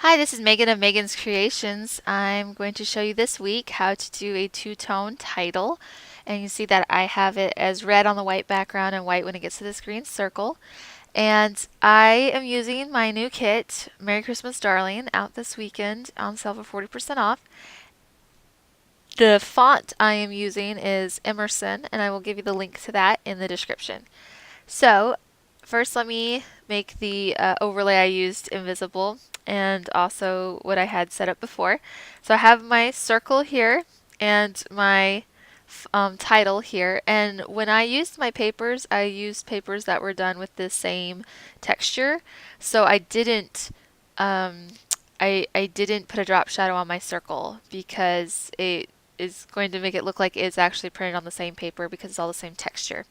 Hi, this is Megan of Megan's Creations. I'm going to show you this week how to do a two-tone title. And you see that I have it as red on the white background and white when it gets to this green circle. And I am using my new kit, Merry Christmas Darling, out this weekend on sale for 40% off. The font I am using is Emerson, and I will give you the link to that in the description. So, first let me make the overlay I used invisible and also what I had set up before. So I have my circle here and my title here, and when I used my papers, I used papers that were done with the same texture. So I didn't um, I didn't put a drop shadow on my circle because it is going to make it look like it's actually printed on the same paper because it's all the same texture.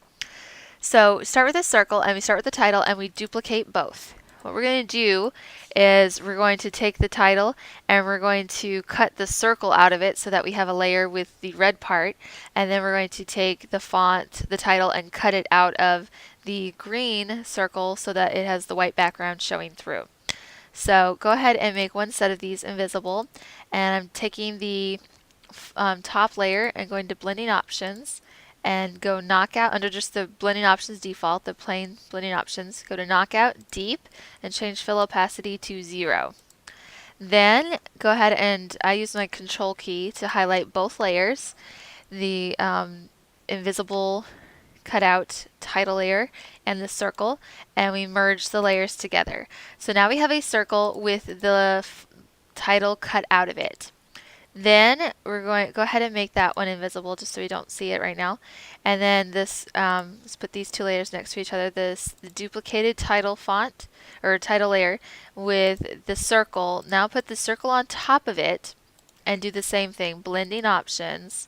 So start with a circle and we start with the title and we duplicate both. What we're going to do is we're going to take the title and we're going to cut the circle out of it so that we have a layer with the red part, and then we're going to take the font, the title, and cut it out of the green circle so that it has the white background showing through. So go ahead and make one set of these invisible, and I'm taking the top layer and going to blending options and go knockout under just the blending options default, the plain blending options. Go to knockout deep and change fill opacity to 0. Then go ahead and I use my control key to highlight both layers, the invisible cutout title layer and the circle, and we merge the layers together. So now we have a circle with the title cut out of it. Then we're going to go ahead and make that one invisible just so we don't see it right now. And then this, let's put these two layers next to each other. The duplicated title font or title layer with the circle. Now put the circle on top of it and do the same thing. Blending options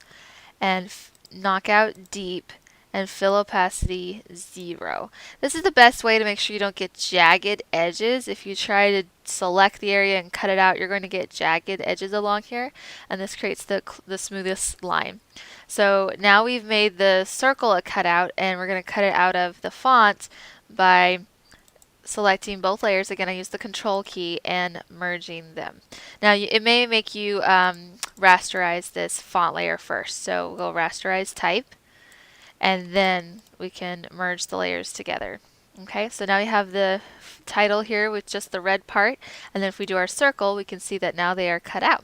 and knock out deep and fill opacity 0. This is the best way to make sure you don't get jagged edges. If you try to select the area and cut it out, you're going to get jagged edges along here, and this creates the smoothest line. So now we've made the circle a cutout, and we're going to cut it out of the font by selecting both layers. Again, I use the control key and merging them. Now it may make you rasterize this font layer first. So we'll rasterize type, and then we can merge the layers together. Okay, so now we have the title here with just the red part, and then if we do our circle, we can see that now they are cut out.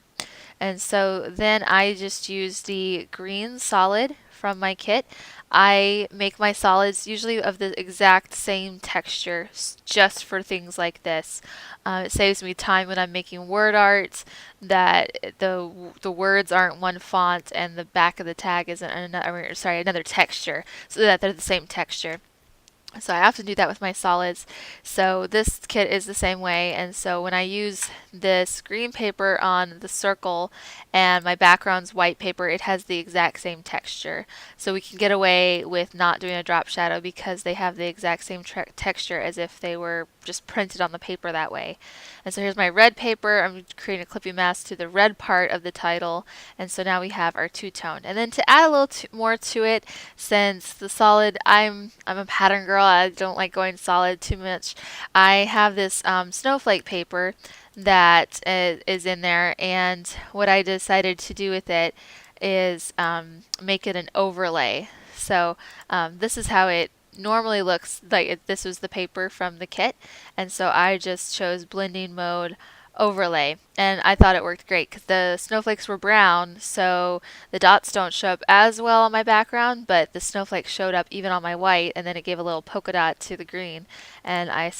And so then I just use the green solid from my kit. I make my solids usually of the exact same texture just for things like this. It saves me time when I'm making word art, that the words aren't one font and the back of the tag isn't another texture, so that they're the same texture. So I often do that with my solids. So this kit is the same way, and so when I use this green paper on the circle and my background's white paper, it has the exact same texture. So we can get away with not doing a drop shadow because they have the exact same texture as if they were just printed on the paper that way. And so here's my red paper. I'm creating a clipping mask to the red part of the title, and so now we have our two-tone. And then to add a little more to it, since the solid, I'm a pattern girl, I don't like going solid too much. I have this snowflake paper that is in there, and what I decided to do with it is make it an overlay. So this is how it normally looks like. This was the paper from the kit, and so I just chose blending mode overlay, and I thought it worked great because the snowflakes were brown, so the dots don't show up as well on my background, but the snowflake showed up even on my white, and then it gave a little polka dot to the green, and I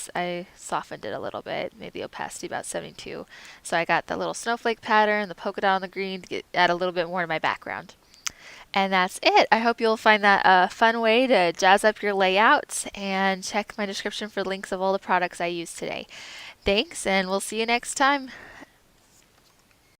softened it a little bit, made the opacity about 72, so I got the little snowflake pattern, the polka dot on the green to add a little bit more to my background. And that's it. I hope you'll find that a fun way to jazz up your layouts, and check my description for links of all the products I used today. Thanks, and we'll see you next time.